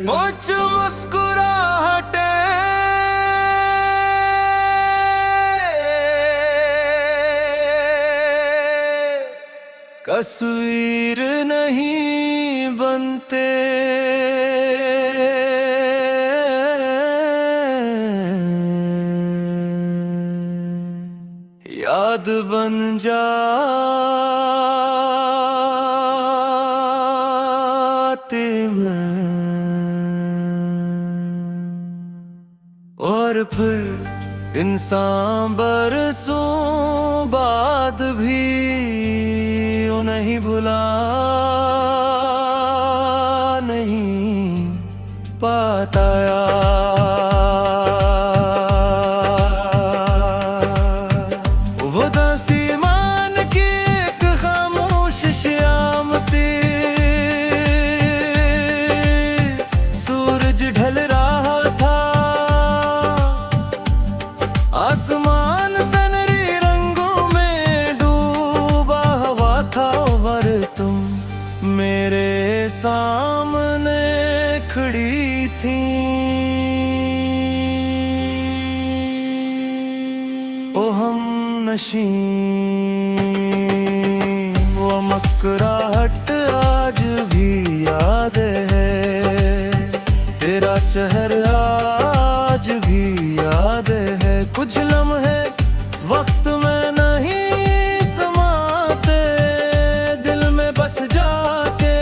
मुझ मुस्कुराहटे तस्वीर नहीं बनते, याद बन जाते हैं और फिर इंसान बरसों बाद भी नहीं भुला नहीं पाता यार। वो दसी मान की एक खामोश शाम थी, सूरज ढल रहा था, आसमान सनरी रंगों में डूबा हुआ था, और तुम मेरे सामने खड़ी थी। ओ हम नशी, वो मुस्कुराहट आज भी याद है, तेरा चेहरा आज भी याद है। कुछ लम्हे वक्त में नहीं समाते, दिल में बस जाते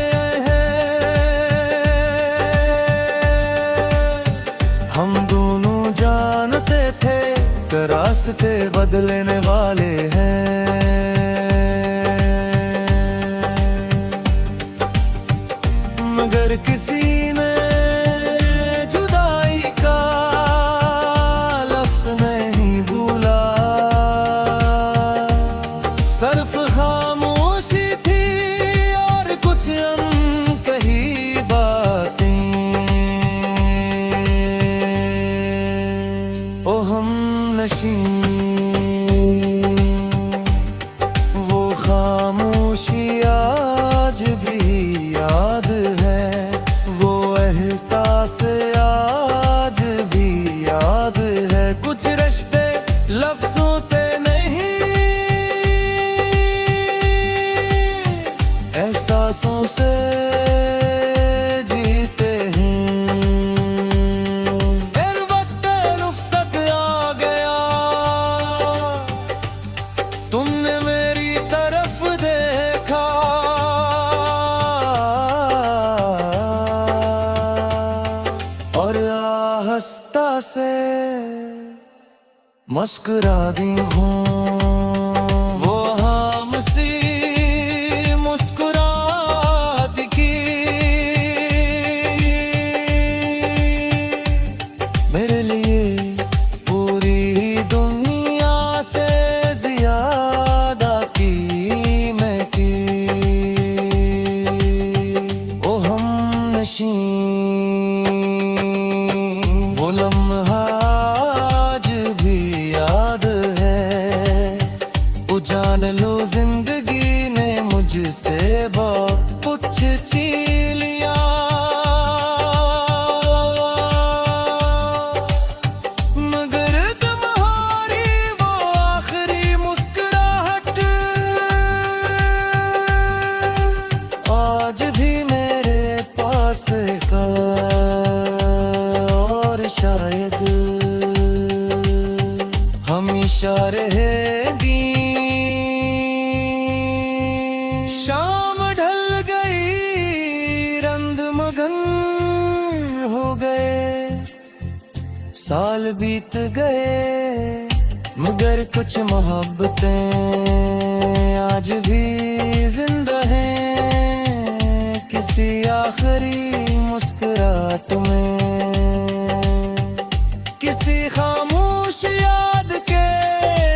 हैं। हम दोनों जानते थे कि रास्ते बदलने वाले हैं, मगर किसी ने सिर्फ खामोशी थी और कुछ अनकही बातें। ओ हम नशी, वो खामोशी आज भी याद है, वो एहसास आज भी याद है। कुछ रिश्ते लफ्जों से एहसासों से जीते हैं। फिर वक्त रुखसत आ गया, तुमने मेरी तरफ देखा, और आहिस्ता से मुस्कुरा दी हूँ। मेरे लिए पूरी दुनिया से ज्यादा कीमती, ओ हम नशी, वो लम्हा आज भी याद है। ओ जान लो जिंदगी ने मुझसे बहुत कुछ छीन लिया, आज भी मेरे पास का, और शायद हमेशा रहेगी। शाम ढल गई, रंग मगन हो गए, साल बीत गए, मगर कुछ मोहब्बतें आज भी जिंदा हैं। किसी आखिरी मुस्कुराहट में, किसी खामोश याद के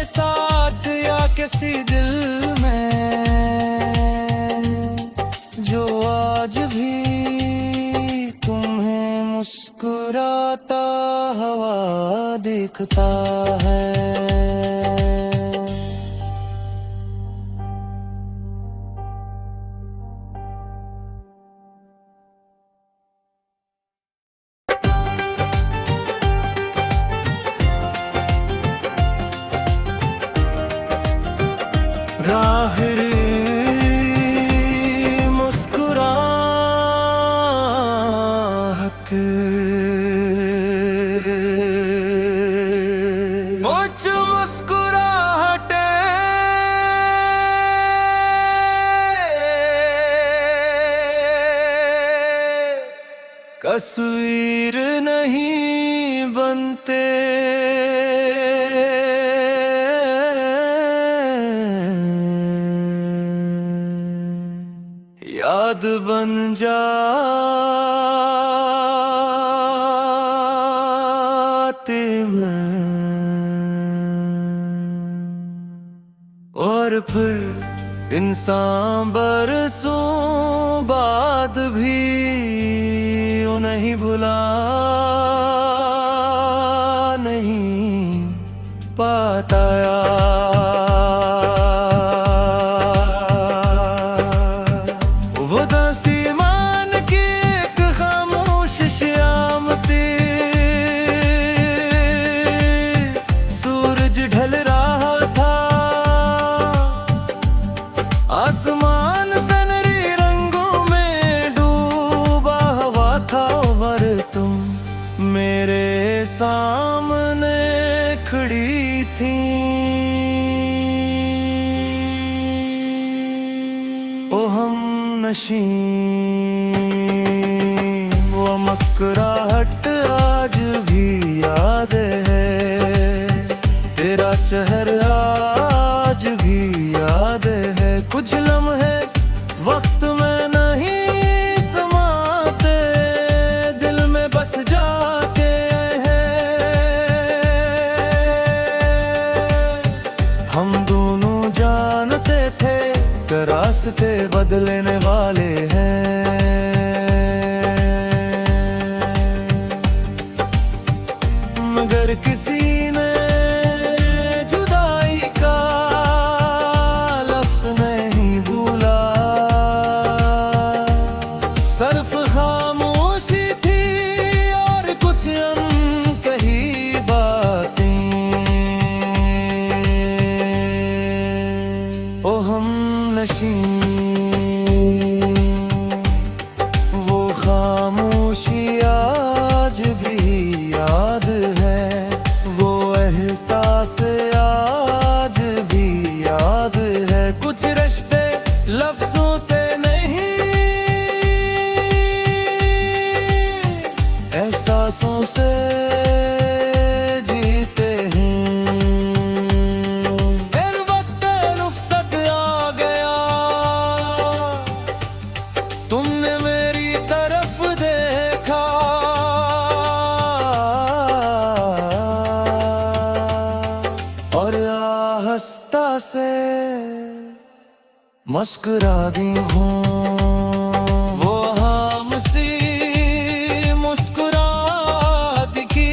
साथ, या किसी दिल में जो आज भी तुम्हें मुस्कुराता हुआ दिखता है। तस्वीर नहीं बनते, याद बन जाते हैं। और फिर इंसान बरसों बाद भी नहीं भुला नहीं पाता। वो दसी मान की एक खामोश शाम थी, सूरज ढल रहा था, आसमान सनरी रंगों में डूबा हुआ था। और तुम मेरे सामने खड़ी थी, ओ हम नशी। वो मुस्कुराहट आज भी याद है, तेरा चेहरा आज भी याद है। कुछ लम्हे वक्त में नहीं समाते, दिल में बस जाते हैं। हम दोनों जानते थे कि रास्ते बदलने वाले हैं, मगर किसी ने जुदाई का लफ्ज़ नहीं भूला। सिर्फ खामोशी थी और कुछ अनकही बातें। ओ हम नशी, वो खामोशी आज भी याद है, वो एहसास आज भी याद है। कुछ रिश्ते लफ्जों से नहीं, एहसासों से जीते हैं। फिर वक्त रुखसत आ गया, तुमने मेरी तरफ देखा, और आहिस्ता से मुस्कुरा दी हूँ। वो हमसी मुस्कुराहट की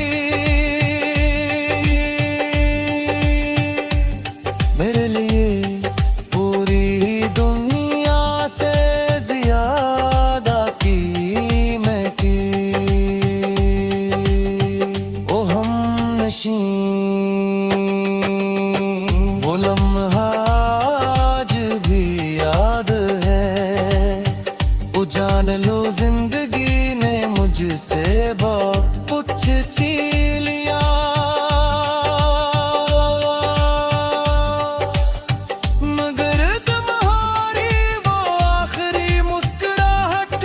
मेरे लिए पूरी दुनिया से ज्यादा कीमती। ओ हम नशी, वो लम्हा आज भी याद है। ओ जान लो जिंदगी ने मुझसे बहुत कुछ छीन लिया, मगर तुम्हारी वो आखिरी मुस्कुराहट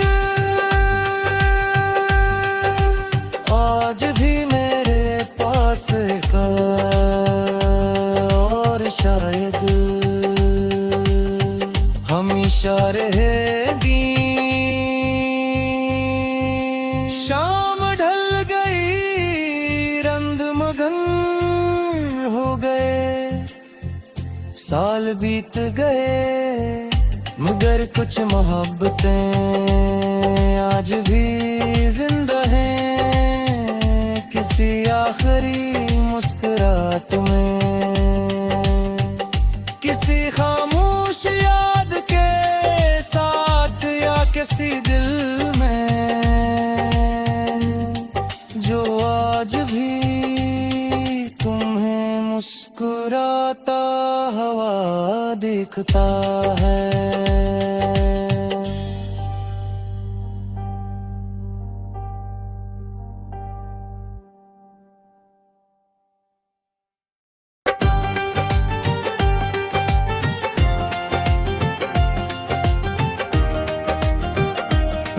आज भी मेरे पास का। और शायद हमेशा रहेगी। शाम ढल गई, रंग मगन हो गए, साल बीत गए, मगर कुछ मोहब्बतें आज भी जिंदा हैं। किसी आखिरी मुस्कुराहट में, किसी खामोश याद के साथ, या किसी दिल में जो आज भी तुम्हें मुस्कुराता हुआ दिखता है।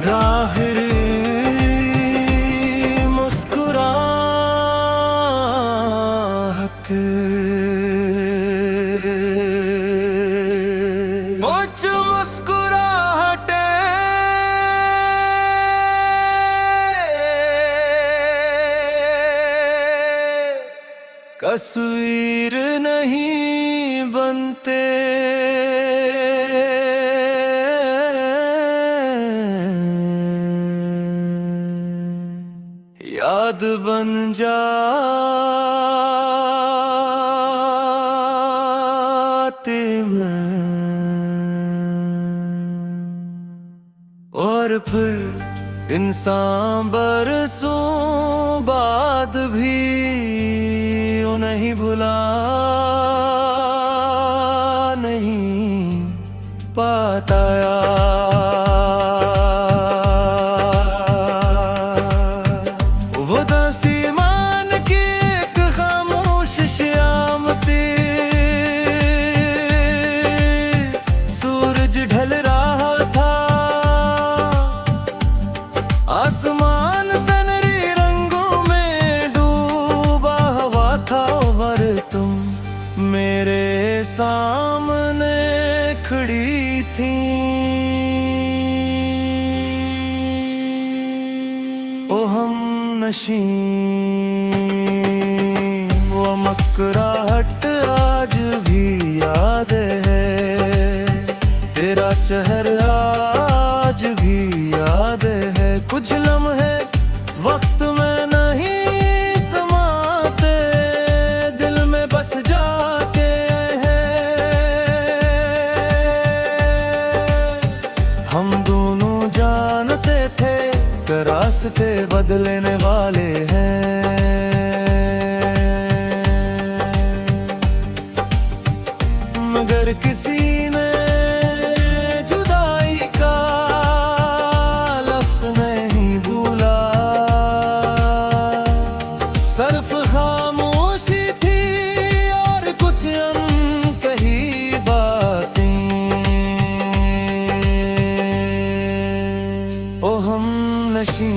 राह रे तस्वीर नहीं बनते, याद बन जाते हैं। और फिर इंसान बरसों बाद भी नहीं भुला नहीं पाता यार। वो दसी मान की एक खामोश शाम थी, सूरज ढल रहा था, आसमान सनरी रंगों में डूबा हुआ था। और तुम मेरे सामने खड़ी थी, ओ हम नशी। वो मुस्कुराहट आज भी याद है, तेरा चेहरा आज भी याद है। कुछ लम्हे वक्त में नहीं समाते, दिल में बस जाते हैं। हम दोनों जानते थे कि रास्ते बदलने वाले हैं, मगर किसी ने सिर्फ खामोशी थी और कुछ अनकही बातें। ओ हम नशी,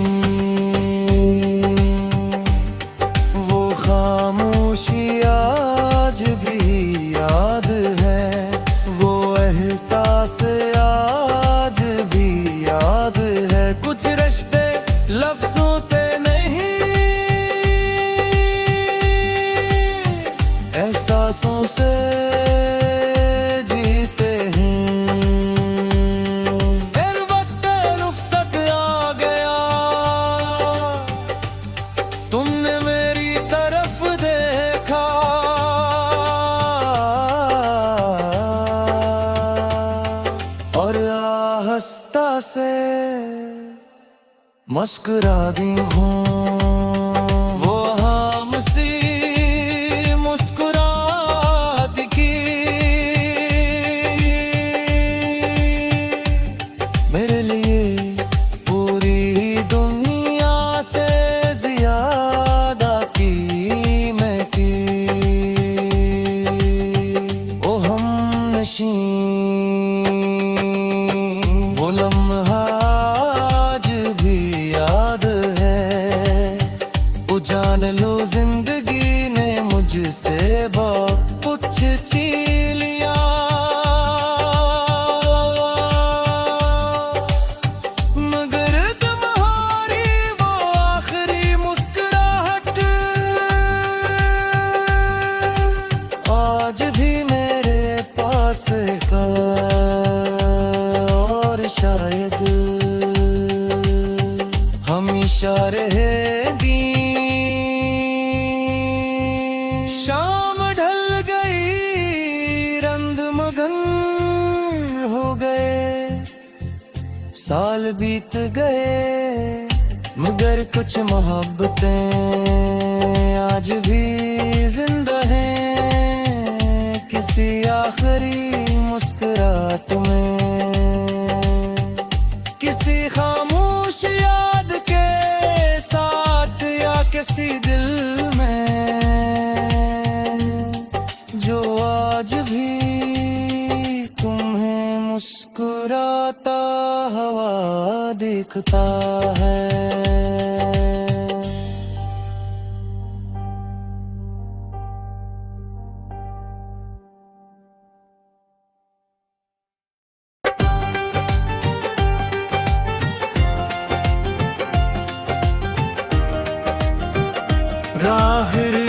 वो खामोशी आज भी याद है, वो एहसास आज भी याद है। कुछ रिश्ते लफ्जों से नहीं, एहसासों से जीते हैं। फिर वक्त रुखसत आ गया, तुमने मेरी तरफ देखा, और आहिस्ता से मुस्कुरा दी हूँ। वो हमसी मुस्कुराहट की मेरे लिए पूरी दुनिया से ज्यादा कीमत की। ओ हम नशी, वो लम्हा आज भी याद है। ओ जान लो जिंदगी ने मुझसे बहुत कुछ छीन लिया, मगर तुम्हारी वो आखिरी मुस्कुराहट आज भी मेरे पास का। और शायद हमेशा रहेगी। शाम ढल गई, रंग मगन हो गए, साल बीत गए, मगर कुछ मोहब्बतें आज भी जिंदा हैं। किसी आखिरी मुस्कुराहट में, किसी खामोश याद के साथ, या किसी दिल में जो आज भी तुम्हें मुस्कुराता हुआ दिखता है। राह रे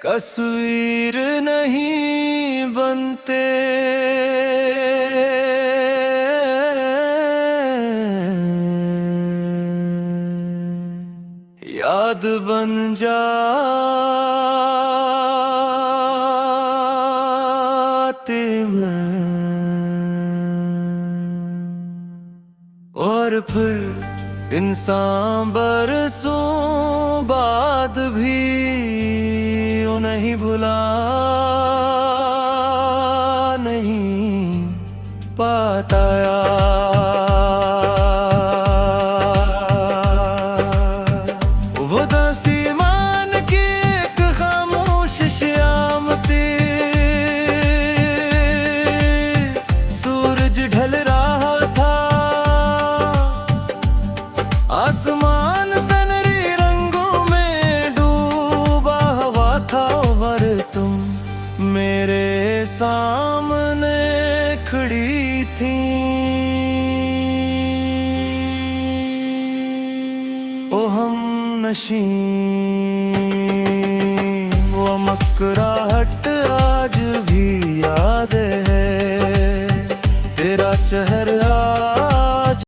तस्वीर नहीं बनते, याद बन जाते हैं। और फिर इंसान बरसों बाद भी नहीं भुला नहीं पाता यार। वो दस्ती मान की एक खामोश शाम थी, सूरज ढल रहा था, आसमान सनरी रंगों में डूबा हुआ था। और तुम मेरे सामने खड़ी थी, ओ हम नशी, वो मुस्कुराहट आज भी याद है, तेरा चेहरा